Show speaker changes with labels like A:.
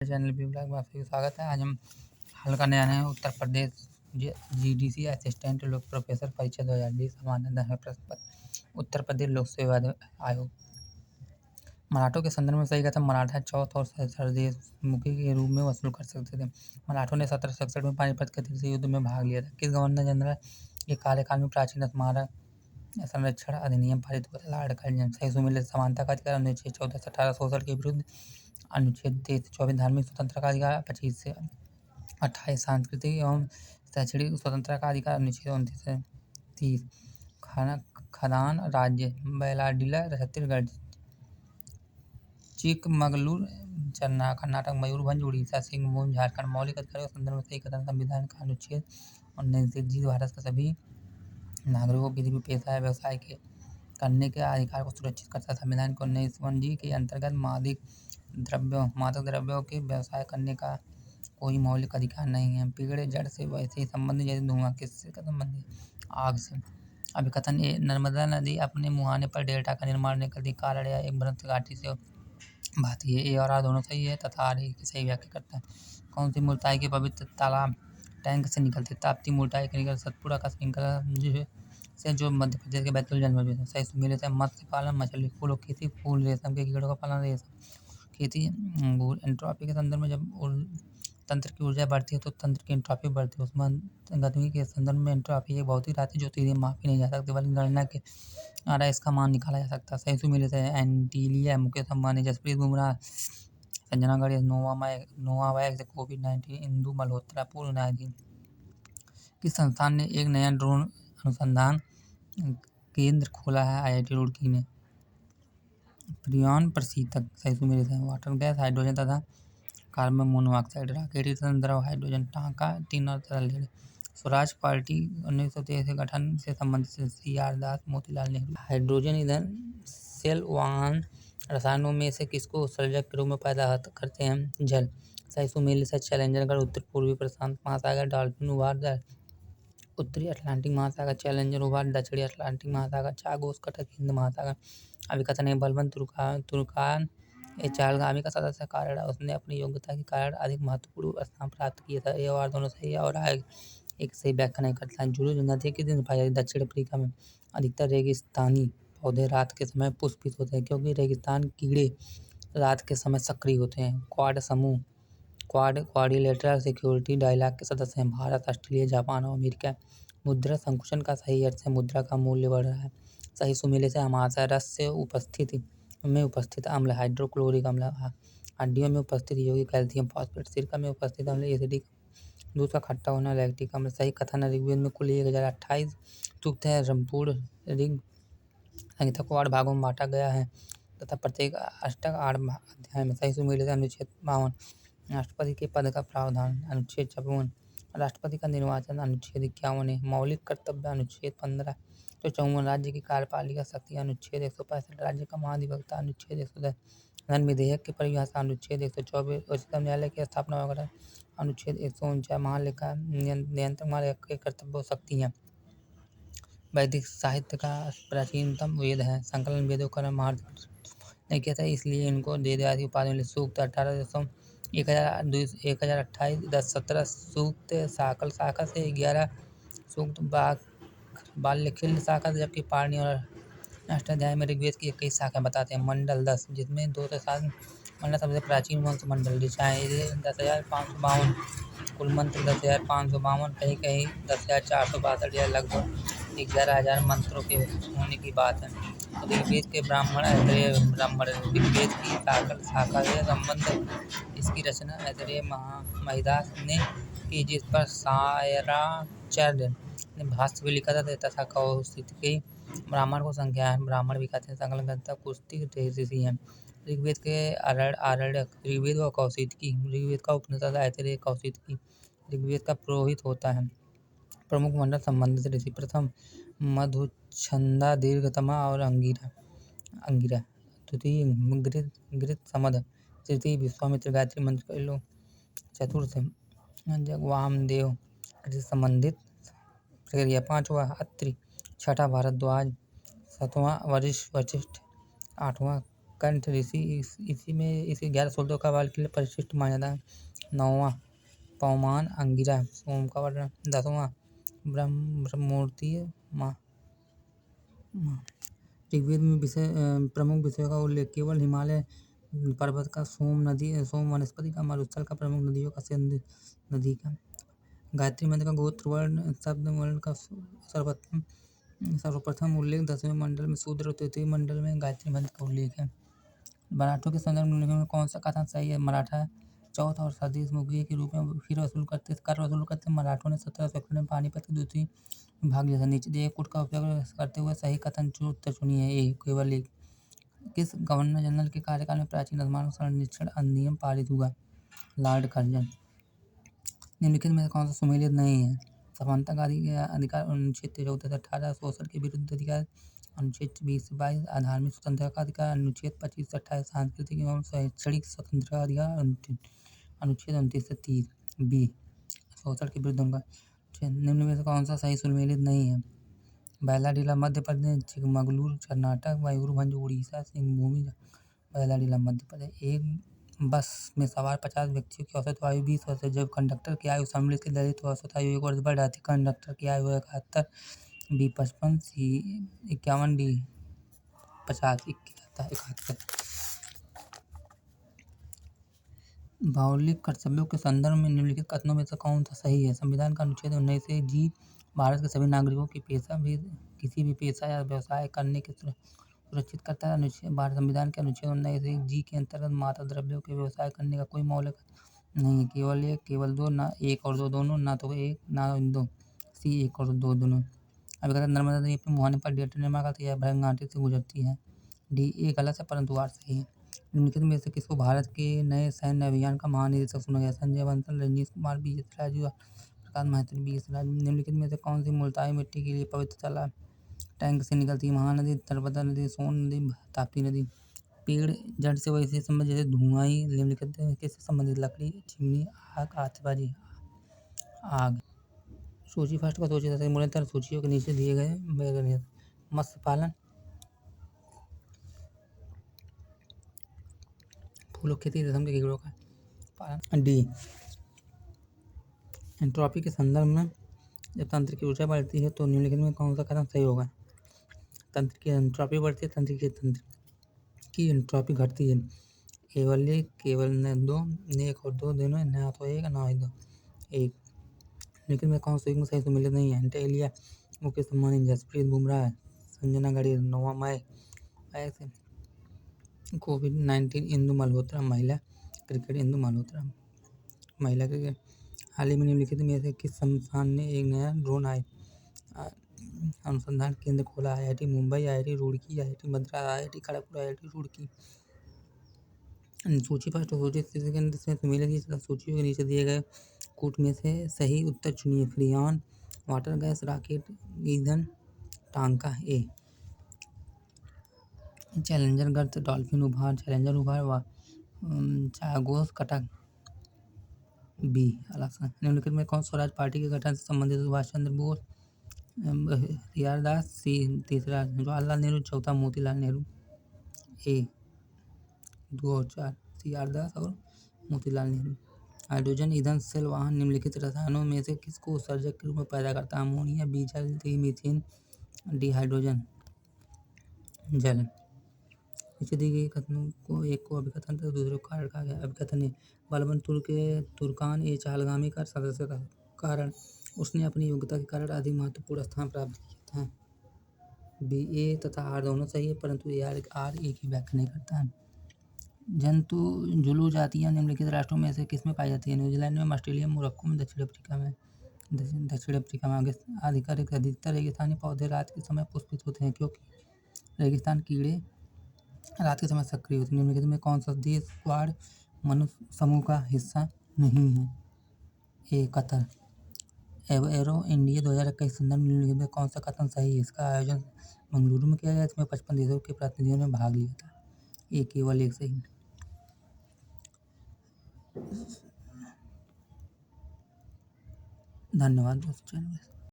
A: Channel भी blog में आप सभी का स्वागत है। आज हम हल करने जा रहे हैं उत्तर प्रदेश जीडीसी असिस्टेंट लोक प्रोफेसर परीक्षा 2020 सामान्य दर प्रश्न पत्र। उत्तर प्रदेश लोक सेवा आयोग मराठों के संदर्भ में सही कथन मराठा चौथ और सरदेशमुखी के रूप में वसूल कर सकते थे। मराठों ने 1767 में पानीपत के तीसरे युद्ध में भाग लिया था। किस गवर्नर जनरल के कार्यकाल में प्राचीन स्मारक संरक्षण अधिनियम पारित हुआ था? Lord Curzon. सही सुमेलित समानता का अधिकार अनुच्छेद 14 से 18 शोषण के विरुद्ध अनुच्छेद 23 से 24 धार्मिक स्वतंत्रता का अधिकार 25 से 28 सांस्कृतिक एवं शैक्षणिक स्वतंत्रता का अधिकार अनुच्छेद 29 से 30 खदान राज्य बैलाडिला छत्तीसगढ़ चिकमगलूर कर्नाटक मयूरभंज उड़ीसा सिंहभूम झारखंड मौलिक अधिकारों के संदर्भ में सही कथन संविधान का अनुच्छेद 19 से जीव भारत के सभी नागरिकों को किसी भी पेशा या व्यवसाय के करने के अधिकार को सुरक्षित करता है। संविधान के 19 जी के अंतर्गत मादक द्रव्यों के व्यवसाय करने का कोई मौलिक अधिकार नहीं है। पेड़ जड़ से वैसे ही संबंधित जैसे धुआं किससे संबंधित? आग से। अभी कथन ए नर्मदा नदी अपने मुहाने पर डेल्टा का निर्माण नहीं करती, कारण या एक भ्रंश घाटी से भाती है। ए और आर दोनों सही है तथा आर की सही व्याख्या करता है। कौन सी मूर्ताई के पवित्र तालाब टैंक से निकलती? ताप्ती मूर्ताई के निकल सतपुड़ा का श्रृंखला से जो मध्य प्रदेश के बैतूल जनपद में सही सुमेलित है। मत्स्य पालन मछली फूल और खेती फूल रेशम के कीड़ों का पालन रेशम खेती अंगूर। एंट्रोपी के संदर्भ में जब तंत्र की ऊर्जा बढ़ती है तो तंत्र की एंट्रोपी बढ़ती है। उसमें गतिविधि के संदर्भ में एंट्रोपी एक भौतिक राशि जो सीधे मापी नहीं जा सकती बल्कि गणना के द्वारा इसका मान निकाला जा सकता है। सही सुमेलित है। एंटीलिया मुकेश अंबानी जसप्रीत बुमराह संजना गणेश नोवावैक्स कोविड-19 इंदु मल्होत्रा पूर्व न्यायाधीश। किस संस्थान ने एक नया ड्रोन अनुसंधान केंद्र खोला है? आईआईटी रुड़की ने। फ्रियॉन प्रशीतक सही सुमेलित है। वाटर गैस हाइड्रोजन तथा कार्बन मोनोऑक्साइड। राकेटी द्रव हाइड्रोजन टांका 3 और तरल जल। स्वराज पार्टी 1923 के गठन से संबंधित CR दास मोतीलाल नेहरू। हाइड्रोजन ईंधन सेल वाहन रसायनों में से किसको उत्सर्जक के रूप में पैदा करते हैं? जल। सही सुमेलित है। चैलेंजर गढ़ उत्तर पूर्वी प्रशांत महासागर डॉल्फिन उभार उत्तरी अटलांटिक महासागर चैलेंजर उभार दक्षिणी अटलांटिक महासागर चागोस कटक हिंद महासागर। अभिकथन है बलवंत तुर्कान ए चालगामी का सदस्य कारण उसने अपनी योग्यता के कारण अधिक महत्वपूर्ण स्थान प्राप्त किया था। ए और दोनों सही है और एक सही व्याख्या नहीं करता है। जुलूस नदी किस दिन पाई जाती? दक्षिण अफ्रीका में। अधिकतर रेगिस्तानी पौधे रात के समय पुष्पित होते हैं क्योंकि रेगिस्तान कीड़े रात के समय सक्रिय होते हैं। क्वाड समूह क्वाड्रिलेटरल सिक्योरिटी डायलॉग के सदस्य हैं भारत ऑस्ट्रेलिया जापान और अमेरिका। मुद्रा संकुचन का सही अर्थ है मुद्रा का मूल्य बढ़ रहा है। सही सुमेलित है। अमाशय रस से उपस्थित अम्ल हाइड्रोक्लोरिक अम्ल। हड्डियों में उपस्थित यौगिक कैल्शियम फॉस्फेट। सिरका में उपस्थित अम्ल एसिडिक। दूध का खट्टा होना लैक्टिक अम्ल। सही कथन है ऋग्वेद में कुल 1028 सूक्त है। संपूर्ण ऋग संहिता को 8 भागों में बांटा गया है तथा प्रत्येक अष्टक 8 अध्याय में। सही सुमेलित है। अनुच्छेद 52 राष्ट्रपति के पद का प्रावधान अनुच्छेद 54 राष्ट्रपति का निर्वाचन अनुच्छेद 51 मौलिक कर्तव्य अनुच्छेद 15 तो 54 राज्य की कार्यपालिका शक्ति अनुच्छेद 165 राज्य का महाधिवक्ता अनुच्छेद 110 धन विधेयक की परिभाषा अनुच्छेद 124 उच्चतम न्यायालय की स्थापना वगैरह अनुच्छेद 149 महालेखा नियंत्रक महालेखा के कर्तव्य शक्ति है। वैदिक साहित्य का प्राचीनतम वेद है। संकलन वेदों का महारथ नहीं किया था इसलिए इनको देवदासी उपाधि मिली। सूक्त 1028 10 17 सूक्त साकल शाखा से 11 सूक्त बाल्यखिल शाखा से जबकि पाणि और अष्टाध्यायी में ऋग्वेद की 21 शाखाएं बताते हैं। मंडल 10 जिसमें 2 से 7 मंडल सबसे प्राचीन वंश मंडल ऋचाएँ 10,552 कुल मंत्र 10,552 कहीं 10,462 या लगभग 11,000 मंत्रों के होने की बात है। ऋग्वेद के ब्राह्मण ऋग्वेद की शाखा से संबंध इसकी रचना ऐतरेय महिदास ने की जिस पर शायराचार्य ने भाष्य भी लिखा था तथा कौशिकी ब्राह्मण को संज्ञा है। ब्राह्मण भी कहते हैं संकलन ग्रंथ कुश्ती ऋषि हैं। ऋग्वेद के आरण्यक ऋग्वेद व कौशिकी ऋग्वेद का उपनिषद ऐतरेय कौशिकी ऋग्वेद का पुरोहित होता है। प्रमुख मंडल संबंधित ऋषि प्रथम मधुच्छंदा दीर्घतमा और अंगिरा द्वितीय गृत्समद तृतीय विश्वामित्र गायत्री मंत्र कइलो चतुर्थ वामदेव कृषि संबंधित प्रक्रिया पांचवा अत्रि छठा भारद्वाज सातवां वशिष्ठ आठवां कंठ ऋषि इसी में इसे 1116 का बाल के लिए परिशिष्ट माना जाता है। 9वां पवमान अंगिरा सोम का वर्ण। 10वां ब्रह्ममूर्ति माँ। ऋग्वेद में प्रमुख विषयों का उल्लेख केवल हिमालय पर्वत का, सोम वनस्पति का, मरुस्थल का, प्रमुख नदियों का, सिंधु नदी का। गायत्री मंत्र का गोत्र वर्ण शब्द वर्ण का सर्वप्रथम उल्लेख 10वें मंडल में शूद्र और तृतीय मंडल में गायत्री मंत्र का उल्लेख है। मराठों के संदर्भ में कौन सा कथन सही है? मराठा चौथ और सदेश मुखिया के रूप में कर वसूल करते मराठों ने 1761 में पानीपत के द्वितीय भाग लिया था। नीचे दिए कूट का उपयोग करते हुए सही कथन उत्तर चुनिए। ए केवल एक। किस गवर्नर जनरल के कार्यकाल में प्राचीन अनुमान संरक्षण अधिनियम पारित हुआ? Lord Curzon. निम्नलिखित में कौन सा सुमेलित नहीं है? समानता का अधिकार अनुच्छेद 14 से 18, शोषण के विरुद्ध अधिकार अनुच्छेद 20 से 22, धार्मिक स्वतंत्रता का अधिकार अनुच्छेद 25 से 28, सांस्कृतिक एवं शैक्षणिक स्वतंत्रता का अधिकार अनुच्छेद 29 से 30। बी शोषण के विरुद्ध उनका। निम्न में से कौन सा सही सुमेलित नहीं है? बैलाडीला मध्य प्रदेश, चिकमगलूर कर्नाटक, मयूरभंज उड़ीसा, सिंहभूमि बैलाडीला मध्य प्रदेश। एक बस में सवार 50 व्यक्तियों की औसत आयु 20 वर्ष है। जब कंडक्टर की आयु सम्मिलित की जाए तो औसत आयु 1 वर्ष बढ़ जाती है। कंडक्टर की आयु 71, बी 55, सी 51, डी 50, 71। मौलिक कर्तव्यों के संदर्भ में निम्नलिखित कथनों में से कौन सा सही है? संविधान का अनुच्छेद 19 से जी भारत के सभी नागरिकों की किसी भी पेशा या व्यवसाय करने के सुरक्षित करता है। भारत संविधान के अनुच्छेद 19 से जी के अंतर्गत मादक द्रव्यों के व्यवसाय करने का कोई मौलिक नहीं है। केवल एक, केवल दो, ना एक और दो दोनों, ना तो एक ना दो। सी 1 और 2 दोनों। अभी नर्मदा नदी पे मुहाने पर डेल्टा निर्माण करती है, भरंगाटी से गुजरती है। डी ए गलत है परंतु वार सही है। निम्नलिखित में से किसको भारत के नए सैन्य अभियान का महानिदेशक चुना गया? संजय बंसल, रजनीश कुमार, बी एस राजू, प्रकाश महतो, बी एस राजू। निम्नलिखित में से कौन सी मुल्ताई मिट्टी के लिए पवित्र तालाब टैंक से निकलती है? महानदी, नर्मदा नदी, सोन नदी, ताप्ती नदी। पेड़ जड़ से वैसे संबंधित जैसे धुआं। निम्नलिखित किससे संबंधित? लकड़ी, चिमनी, आग, आतिशबाजी। आग। सूची फर्स्ट का सूची तथा मूल्यांकन सूचियों के नीचे दिए गए मत्स्य पालन, फूलों की खेती, रेशम के कीड़ों का पालन। डी एंट्रोपी के संदर्भ में जब तंत्र की ऊर्जा बढ़ती है तो निम्नलिखित में कौन सा कथन सही होगा? तंत्र की एंट्रोपी बढ़ती है, तंत्र की एंट्रोपी घटती है। केवल एक, केवल न दो, एक और दो दोनों, ना तो एक ना ही दो। एक। लेकिन में कौन सा एक सही सुमेलित नहीं है? एंटेलिया मुकेश अंबानी, जसप्रीत बुमराह, संजना गढ़ी, नोवा मय ऐसे। कोविड-19 इंदु मल्होत्रा महिला क्रिकेट। इंदु मल्होत्रा महिला क्रिकेट। हाल ही में निम्नलिखित में से किस संस्थान ने एक नया ड्रोन अनुसंधान केंद्र खोला? IIT Mumbai, IIT Roorkee, IIT Madras, IIT Kharagpur, IIT Roorkee. सूची फर्स्ट और सूची सेकंड से सुमेलित सूचियों के नीचे दिए गए कूट में से सही उत्तर चुनिए। फ्रियान, वाटर गैस, रॉकेट ईंधन, टांका। ए चैलेंजर गर्त, डॉल्फिन उभार, चैलेंजर उभार व चागोस कटक। B Alaska. निम्नलिखित में कौन स्वराज पार्टी के गठन से संबंधित? सुभाष चंद्र बोस, CR दास, सी तीसरा जवाहरलाल नेहरू, चौथा मोतीलाल नेहरू। ए 2 और 4 CR दास और मोतीलाल नेहरू। हाइड्रोजन ईंधन सेल वाहन निम्नलिखित रसायनों में से किसको उत्सर्जक के रूप में पैदा करता है? अमोनिया, बी जल, सी मीथेन, डी हाइड्रोजन जल। नीचे दी गई कथनों को एक को अभिकथन तथा दूसरे को कारण कहा गया। अभिकथन है बलबन तुर्कान ए चालगामी का सदस्य था, कारण उसने अपनी योग्यता के कारण अधिक महत्वपूर्ण स्थान प्राप्त किया था। बी ए तथा आर दोनों सही है परंतु आर एक ही व्याख्या नहीं करता है। जंतु जुलू जातियाँ निम्नलिखित राष्ट्रों में से किसमें पाई जाती है? न्यूजीलैंड में, ऑस्ट्रेलिया में, मोरक्को में, दक्षिण अफ्रीका में। दक्षिण अफ्रीका में। अधिकतर रेगिस्तानी पौधे रात के समय पुष्पित होते हैं क्योंकि रेगिस्तान कीड़े रात के समय सक्रिय होते हैं। निम्नलिखित में कौन सा देश क्वाड मनुष्य समूह का हिस्सा नहीं है? ए कतर। एरो इंडिया 2021 संदर्भ निम्नलिखित में कौन सा कथन सही है? इसका आयोजन मंगलुरु में किया गया, इसमें 55 देशों के प्रतिनिधियों ने भाग लिया था। ये केवल एक सही। धन्यवाद दोस्तों।